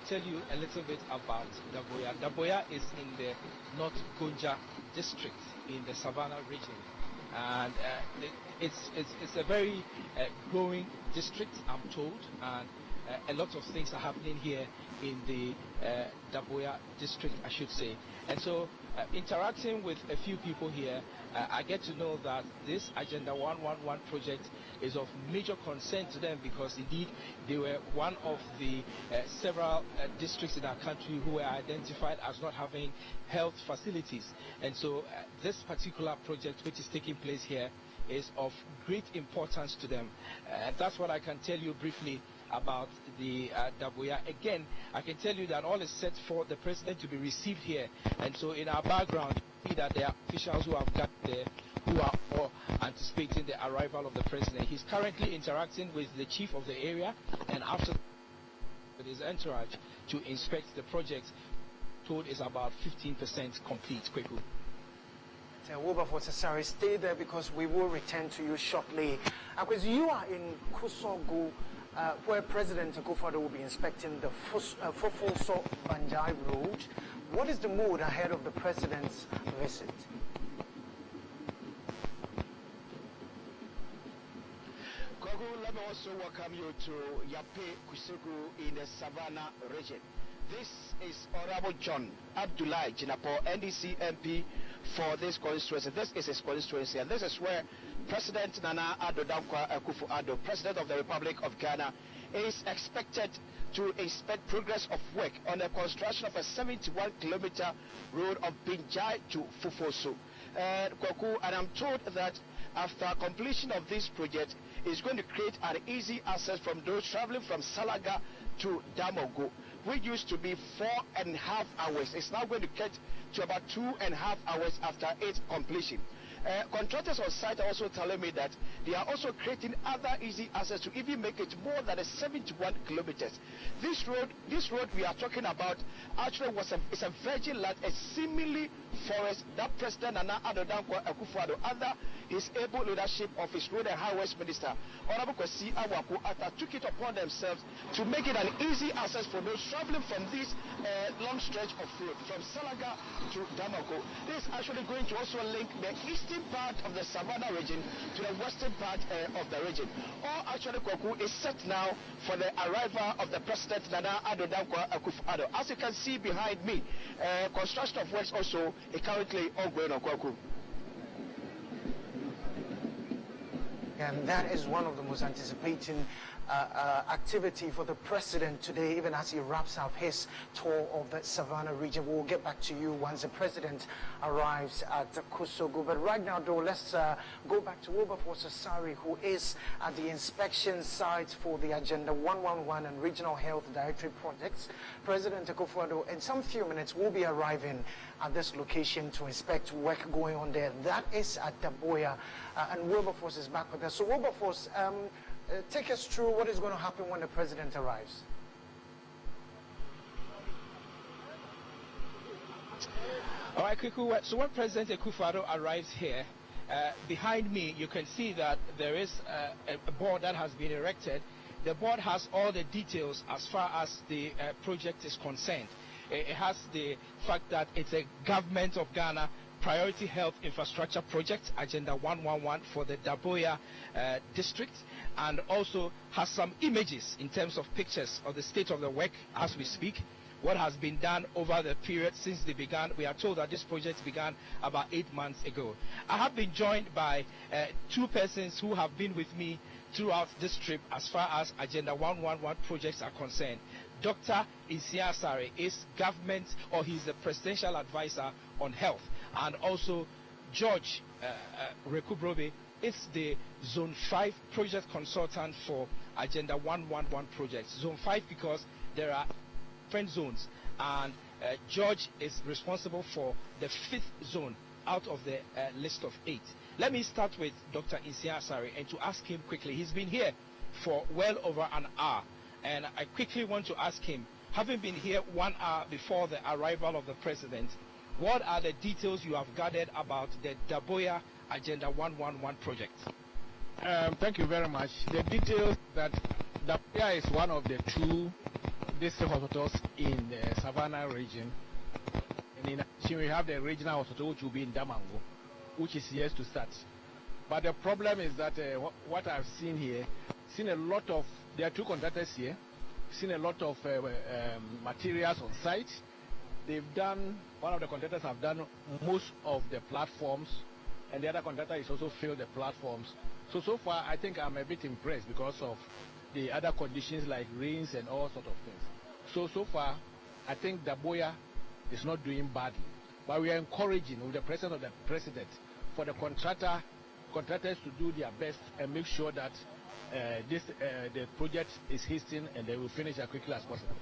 tell you a little bit about Daboya. Daboya is in the North Gonja district in the Savannah region, and it's a very growing district, I'm told, and a lot of things are happening here in the Daboya district, I should say. And so, interacting with a few people here, I get to know that this Agenda 111 project is of major concern to them, because indeed they were one of the several districts in our country who were identified as not having health facilities. And so this particular project which is taking place here is of great importance to them. That's what I can tell you briefly about the Daboya. Again, I can tell you that all is set for the president to be received here, and so in our background you see that there are officials who have got there who are all anticipating the arrival of the president. He's currently interacting with the chief of the area, and after with his entourage to inspect the project. Told is about 15% complete. Kweku. Wilberforce, sorry, stay there because we will return to you shortly. Because you are in Kusogu, where President Akufo-Addo will be inspecting the Fofoso Banjai Road. What is the mood ahead of the president's visit? Kogu, let me also welcome you to Yape Kusogu in the Savannah region. This is Honorable John Abdullahi Jinapo, NDC MP for this constituency. This is his constituency, and this is where President Nana Addo Dankwa Akufo-Addo, President of the Republic of Ghana, is expected to inspect progress of work on the construction of a 71-kilometer road of Binjai to Fofoso. And I'm told that after completion of this project, it's going to create an easy access from those traveling from Salaga to Damogo, which used to be 4.5 hours. It's now going to get to about 2.5 hours after its completion. Contractors on site are also telling me that they are also creating other easy access to even make it more than 71 kilometers. This road we are talking about actually is a virgin land, a seemingly forest that President Nana Addo Dankwa Akufo-Addo, under his able leadership of his road and highways minister, Honorable Kwesi Awaku-Atta, took it upon themselves to make it an easy access for those traveling from this long stretch of road from Salaga to Damogo. This is actually going to also link the eastern part of the Savannah region to the western part of the region. All actually Kwaku is set now for the arrival of the President Nana Addo Dankwa Akufo-Addo. As you can see behind me, construction of works also is currently ongoing on Kwaku. And that is one of the most anticipating activity for the president today, even as he wraps up his tour of the Savannah region. We'll get back to you once the president arrives at Kusogu. But right now, though, let's go back to Wilberforce Asari, who is at the inspection site for the Agenda 111 and Regional Health Directory projects. President Akufo-Addo, in some few minutes, will be arriving at this location to inspect work going on there. That is at Daboya, and Wilberforce is back with us. So Wilberforce, take us through what is going to happen when the president arrives. All right, Kweku. So when President Akufo-Addo arrives here, behind me you can see that there is a board that has been erected. The board has all the details as far as the project is concerned. It has the fact that it's a Government of Ghana Priority Health Infrastructure Project, Agenda 111 for the Daboya district, and also has some images in terms of pictures of the state of the work as we speak, what has been done over the period since they began. We are told that this project began about 8 months ago. I have been joined by two persons who have been with me throughout this trip as far as Agenda 111 projects are concerned. Dr. Kencity Media is government, or he's the presidential advisor on health, and also George Rekubrobe is the Zone 5 project consultant for Agenda 111 projects. Zone 5 because there are different zones, and George is responsible for the 5th zone out of the list of 8. Let me start with Dr. Kencity Media and to ask him quickly. He's been here for well over an hour, and I quickly want to ask him, having been here 1 hour before the arrival of the president, what are the details you have gathered about the Daboya Agenda 111 project? Thank you very much. The details that Daboya is one of the two these hospitals in the Savannah region. And in addition, we have the regional hospital, which will be in Damango, which is yet to start. But the problem is that what I've seen here, there are two contractors here, seen a lot of materials on site. One of the contractors have done most of the platforms, and the other contractor is also filled the platforms. So far, I think I'm a bit impressed because of the other conditions like rains and all sort of things. So far, I think Daboya is not doing badly. But we are encouraging, with the presence of the president, for the contractors to do their best and make sure that the project is hastened and they will finish as quickly as possible.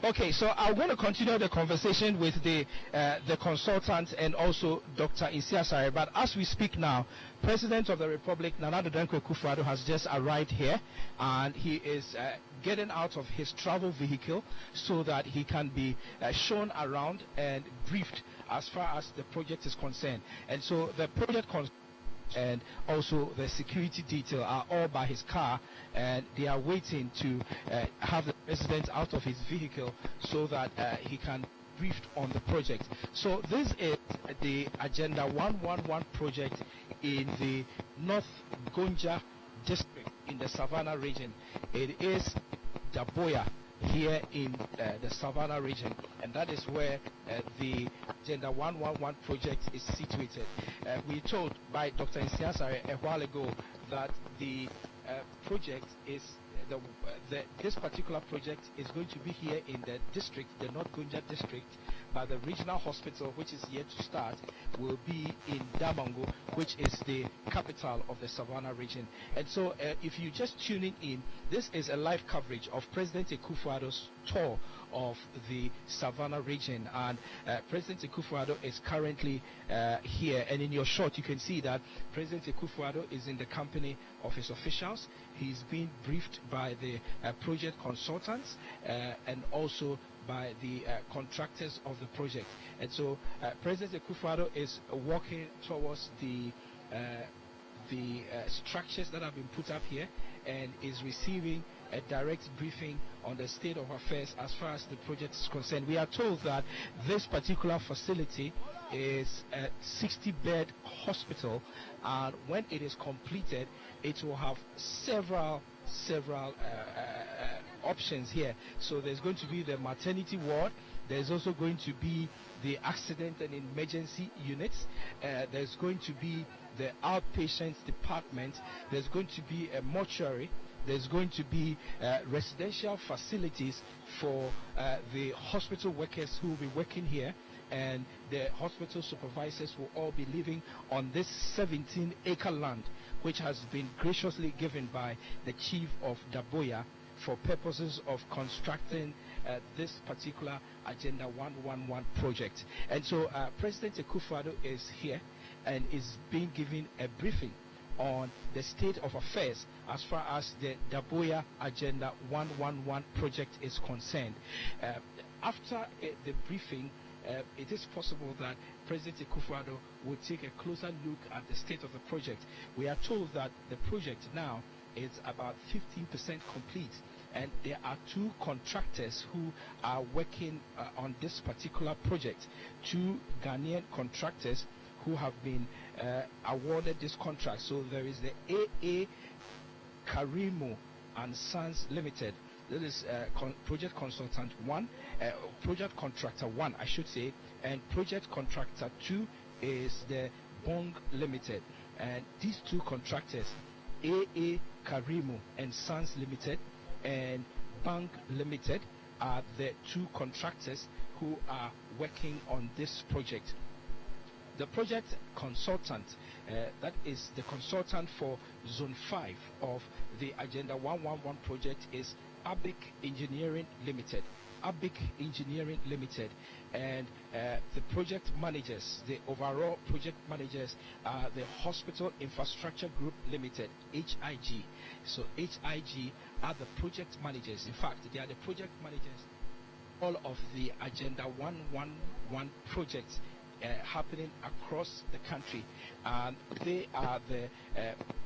Okay, so I'm going to continue the conversation with the consultant and also Dr. Isiasare. But as we speak now, President of the Republic, Nana Dankwa Akufo-Addo, has just arrived here, and he is getting out of his travel vehicle so that he can be shown around and briefed as far as the project is concerned. And so the project and also the security detail are all by his car, and they are waiting to have the president out of his vehicle so that he can brief on the project. So this is the Agenda 111 project in the North Gonja district in the Savannah region. It is Daboya here in the Savannah region, and that is where the Agenda 111 project is situated. We told by Dr. Isiasare a while ago that the project is this particular project is going to be here in the district, the North Gonja district, but the regional hospital, which is yet to start, will be in Damango, which is the capital of the Savannah region. And so if you just tuning in, this is a live coverage of President Akufo-Addo's tour of the Savannah region, and President Akufo-Addo is currently here, and in your shot you can see that President Akufo-Addo is in the company of his officials. He's being briefed by the project consultants and also by the contractors of the project. And so President Akufo-Addo is walking towards the structures that have been put up here and is receiving a direct briefing on the state of affairs as far as the project is concerned. We are told that this particular facility is a 60-bed hospital, and when it is completed, it will have several options here. So there's going to be the maternity ward, there's also going to be the accident and emergency units, there's going to be the outpatient department, there's going to be a mortuary, there's going to be residential facilities for the hospital workers who will be working here, and the hospital supervisors will all be living on this 17-acre land, which has been graciously given by the chief of Daboya for purposes of constructing this particular Agenda 111 project. And so President Akufo-Addo is here and is being given a briefing on the state of affairs as far as the Daboya Agenda 111 project is concerned. After the briefing, it is possible that President Akufo-Addo will take a closer look at the state of the project. We are told that the project now is about 15% complete, and there are two contractors who are working on this particular project, two Ghanaian contractors who have been awarded this contract. So there is the AA Karimo and Sons Limited. This is project consultant 1, project contractor 1, I should say, and project contractor 2 is the Bong Limited. And these two contractors, AA Karimo and Sons Limited and Bank Limited, are the two contractors who are working on this project. The project consultant, that is the consultant for Zone 5 of the Agenda 111 project, is Abic Engineering Limited. Abic Engineering Limited, and the project managers, the overall project managers, are the Hospital Infrastructure Group Limited, HIG. So HIG are the project managers. In fact, they are the project managers all of the Agenda 111 projects happening across the country, and they are the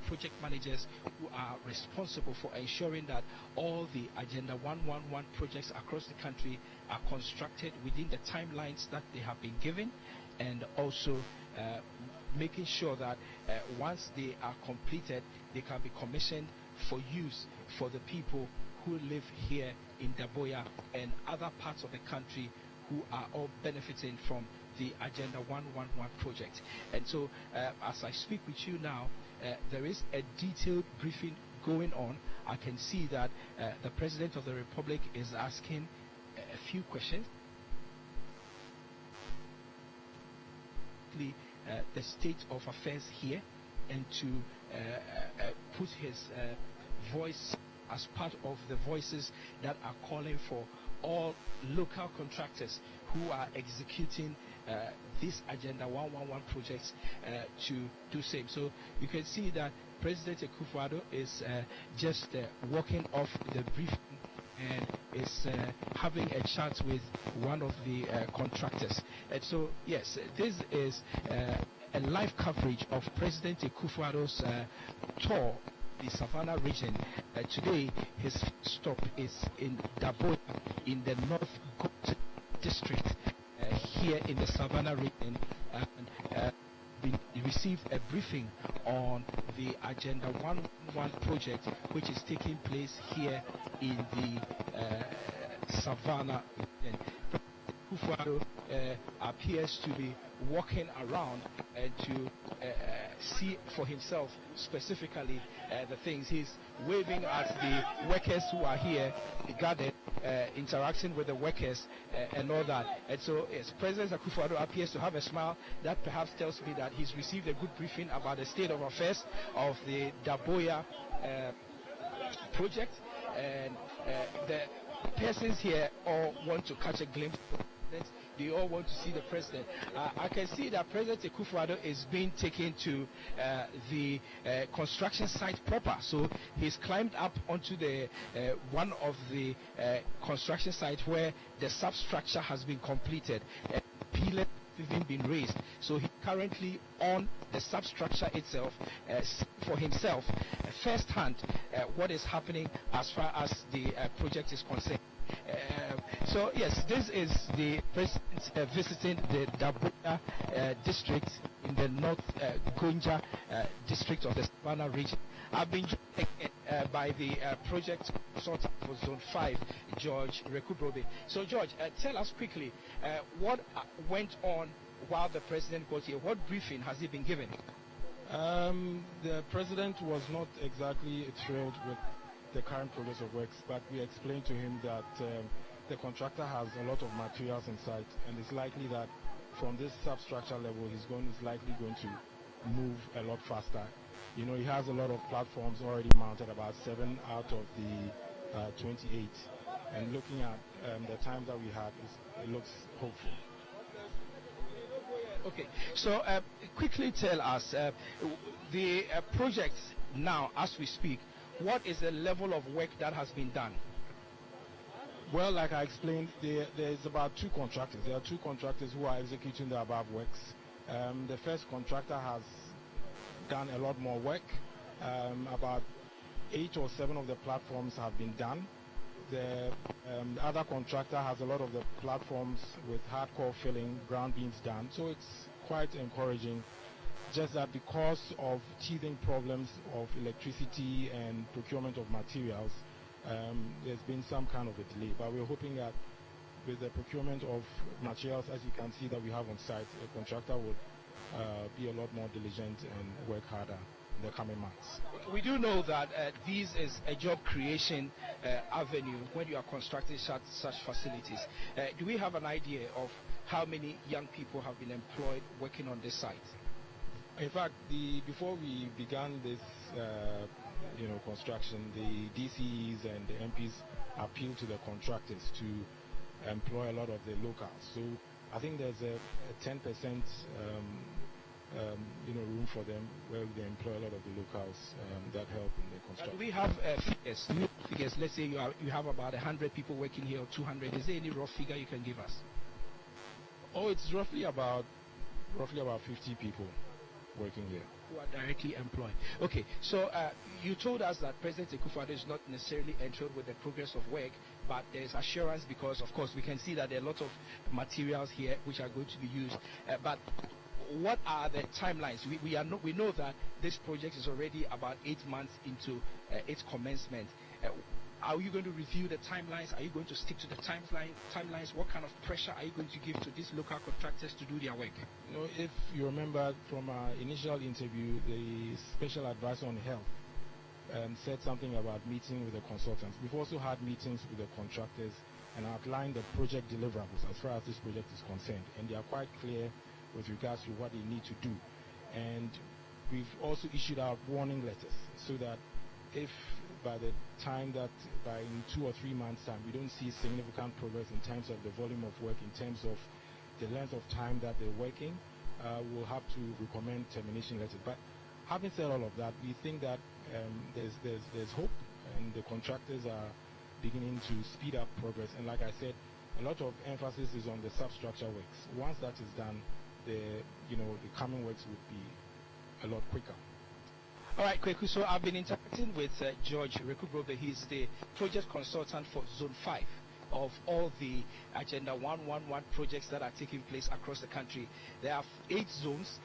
project managers who are responsible for ensuring that all the Agenda 111 projects across the country are constructed within the timelines that they have been given, and also making sure that once they are completed, they can be commissioned for use for the people who live here in Daboya and other parts of the country who are all benefiting from the Agenda 111 project. And so, as I speak with you now, there is a detailed briefing going on. I can see that the President of the Republic is asking a few questions. The state of affairs here, and to put his voice as part of the voices that are calling for all local contractors who are executing this Agenda 111 projects to do same. So you can see that President Akufo-Addo is just walking off the briefing and is having a chat with one of the contractors. And so, yes, this is a live coverage of President Akufo-Addo's tour the Savannah region. Today, his stop is in Daboya, in the North Gonja district, here in the Savannah region, and we received a briefing on the Agenda 111 project, which is taking place here in the Savannah region. Akufo-Addo appears to be walking around and to see for himself specifically the things. He's waving at the workers who are here gathered, interacting with the workers and all that. And so President Akufo-Addo appears to have a smile that perhaps tells me that he's received a good briefing about the state of affairs of the Daboya project, and the persons here all want to catch a glimpse of the president. They all want to see the president. I can see that President Akufo-Addo is being taken to the construction site proper. So he's climbed up onto the one of the construction sites where the substructure has been completed. Pillars have even been raised. So he's currently on the substructure itself, for himself, firsthand, what is happening as far as the project is concerned. So yes, this is the president visiting the Daboya district in the North Gonja district of the Savannah region. I've been joined by the project consultant for Zone 5, George Rekubrobe. So George, tell us quickly what went on while the president got here. What briefing has he been given? The president was not exactly thrilled with the current progress of works, but we explained to him that the contractor has a lot of materials in sight, and it's likely that from this substructure level he's likely going to move a lot faster. You know, he has a lot of platforms already mounted, about 7 out of the 28, and looking at the time that we had, it looks hopeful. Okay, so quickly tell us the project now as we speak. What is the level of work that has been done? Well, like I explained, there's about 2 contractors. There are 2 contractors who are executing the above works. The first contractor has done a lot more work. About 8 or 7 of the platforms have been done. The other contractor has a lot of the platforms with hardcore filling, ground beams done. So it's quite encouraging. Just that because of teething problems of electricity and procurement of materials, there's been some kind of a delay. But we're hoping that with the procurement of materials, as you can see that we have on site, the contractor would be a lot more diligent and work harder in the coming months. We do know that this is a job creation avenue when you are constructing such facilities. Do we have an idea of how many young people have been employed working on this site? In fact, before we began this construction, the DCEs and the MPs appealed to the contractors to employ a lot of the locals. So I think there's a 10% room for them where they employ a lot of the locals that help in the construction. Do we have figures? Let's say you have about 100 people working here or 200. Is there any rough figure you can give us? Oh, it's roughly about roughly about 50 people working here. Who are directly employed. Okay, so you told us that President Akufo-Addo is not necessarily enthroned with the progress of work, but there's assurance because, of course, we can see that there are a lot of materials here which are going to be used. But what are the timelines? We know that this project is already about 8 months into its commencement. Are you going to review the timelines? Are you going to stick to the timelines? What kind of pressure are you going to give to these local contractors to do their work? You know, if you remember from our initial interview, the special advisor on health said something about meeting with the consultants. We've also had meetings with the contractors and outlined the project deliverables as far as this project is concerned, and they are quite clear with regards to what they need to do. And we've also issued out warning letters so that if by the time that by in 2 or 3 months' time we don't see significant progress in terms of the volume of work, in terms of the length of time that they're working, we'll have to recommend termination letters. But having said all of that, we think that there's hope, and the contractors are beginning to speed up progress. And like I said, a lot of emphasis is on the substructure works. Once that is done, the coming works would be a lot quicker. All right, Kweku, so I've been interacting with George Rekubrobe. He's the project consultant for Zone 5 of all the Agenda 111 projects that are taking place across the country. There are 8 zones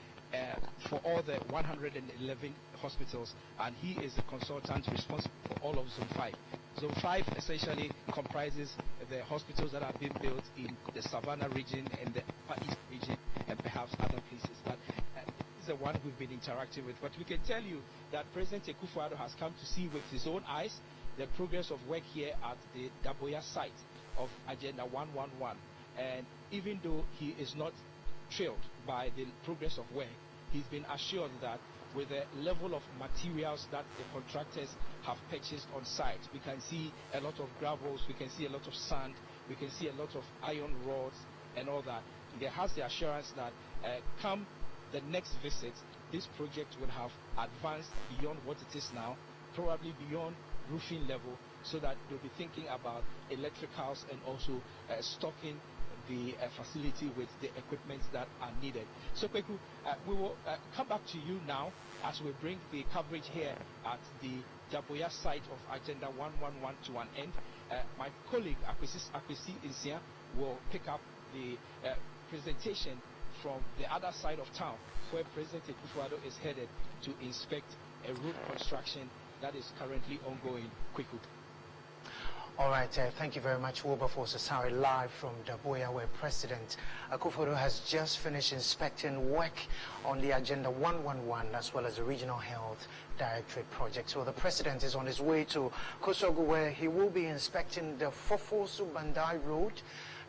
for all the 111 hospitals, and he is the consultant responsible for all of Zone 5. Zone 5 essentially comprises the hospitals that are being built in the Savannah region and the Upper East region and perhaps other places. But the one we've been interacting with, but we can tell you that President Akufo-Addo has come to see with his own eyes the progress of work here at the Daboya site of Agenda 111, and even though he is not thrilled by the progress of work, he's been assured that with the level of materials that the contractors have purchased on site, we can see a lot of gravels, we can see a lot of sand, we can see a lot of iron rods and all that. He has the assurance that come the next visit, this project will have advanced beyond what it is now, probably beyond roofing level, so that they'll be thinking about electricals and also stocking the facility with the equipment that are needed. So Kweku, we will come back to you now as we bring the coverage here at the Daboya site of Agenda 111 to an end. My colleague Akwesi Insia will pick up the presentation from the other side of town, where President Akufo-Addo is headed to inspect a road construction that is currently ongoing. Kweku. All right, thank you very much, Wilberforce Asari, live from Daboya, where President Akufo-Addo has just finished inspecting work on the Agenda 111 as well as the Regional Health Directorate project. So the President is on his way to Kosogo, where he will be inspecting the Fofosu Bandai Road.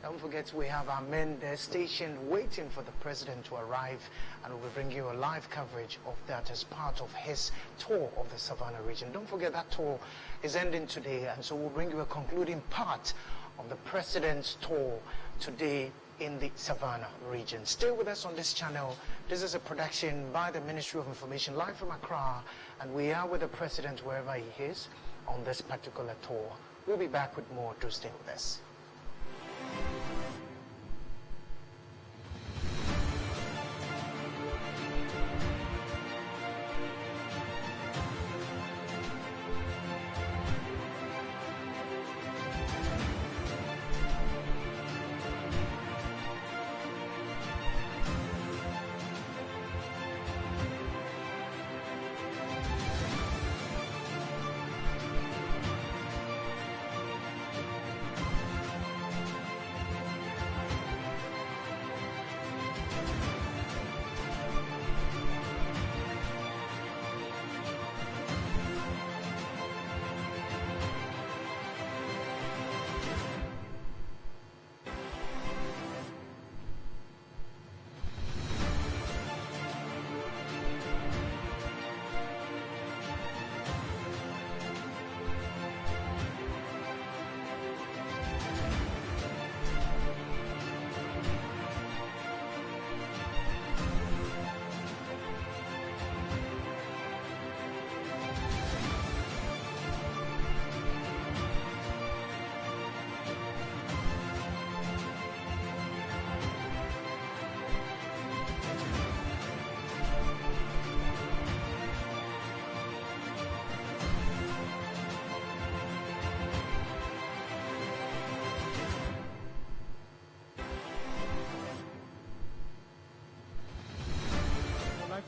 Don't forget, we have our men there stationed waiting for the President to arrive, and we'll bring you a live coverage of that as part of his tour of the Savannah region. Don't forget, that tour is ending today, and so we'll bring you a concluding part of the President's tour today in the Savannah region. Stay with us on this channel. This is a production by the Ministry of Information, live from Accra, and we are with the President wherever he is on this particular tour. We'll be back with more. Do stay with us.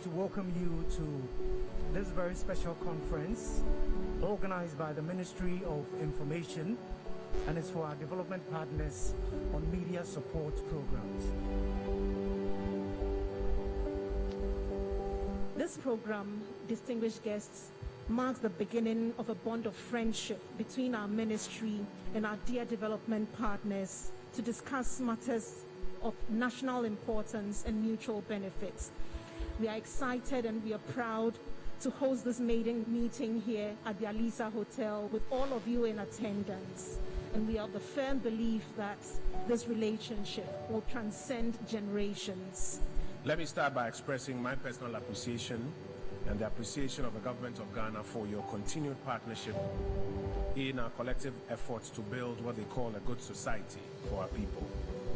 to welcome you to this very special conference organized by the Ministry of Information, and it's for our development partners on media support programs. This program, distinguished guests, marks the beginning of a bond of friendship between our ministry and our dear development partners to discuss matters of national importance and mutual benefits. We are excited and we are proud to host this maiden meeting here at the Alisa Hotel with all of you in attendance. And we are of the firm belief that this relationship will transcend generations. Let me start by expressing my personal appreciation and the appreciation of the government of Ghana for your continued partnership in our collective efforts to build what they call a good society for our people.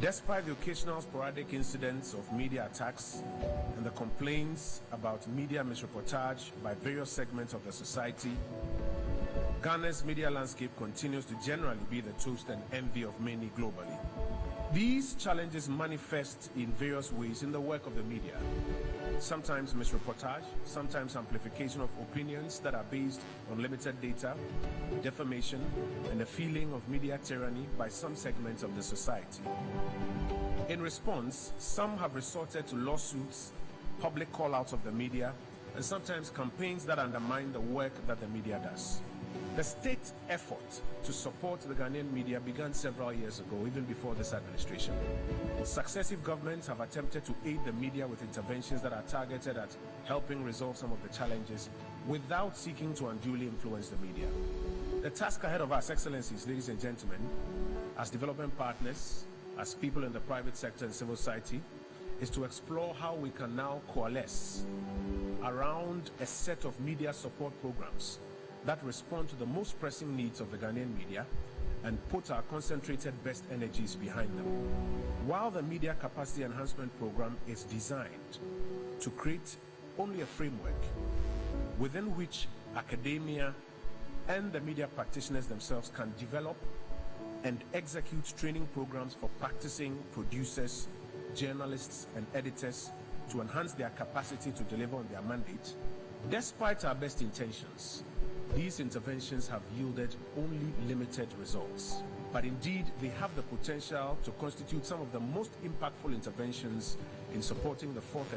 Despite the occasional sporadic incidents of media attacks and the complaints about media misreportage by various segments of the society, Ghana's media landscape continues to generally be the toast and envy of many globally. These challenges manifest in various ways in the work of the media. Sometimes misreportage, sometimes amplification of opinions that are based on limited data, defamation, and a feeling of media tyranny by some segments of the society. In response, some have resorted to lawsuits, public call-outs of the media, and sometimes campaigns that undermine the work that the media does. The state effort to support the Ghanaian media began several years ago, even before this administration. Successive governments have attempted to aid the media with interventions that are targeted at helping resolve some of the challenges without seeking to unduly influence the media. The task ahead of us, Excellencies, ladies and gentlemen, as development partners, as people in the private sector and civil society, is to explore how we can now coalesce around a set of media support programs that respond to the most pressing needs of the Ghanaian media and put our concentrated best energies behind them. While the Media Capacity Enhancement Program is designed to create only a framework within which academia and the media practitioners themselves can develop and execute training programs for practicing producers, journalists, and editors to enhance their capacity to deliver on their mandate, despite our best intentions, these interventions have yielded only limited results. But indeed, they have the potential to constitute some of the most impactful interventions in supporting the fourth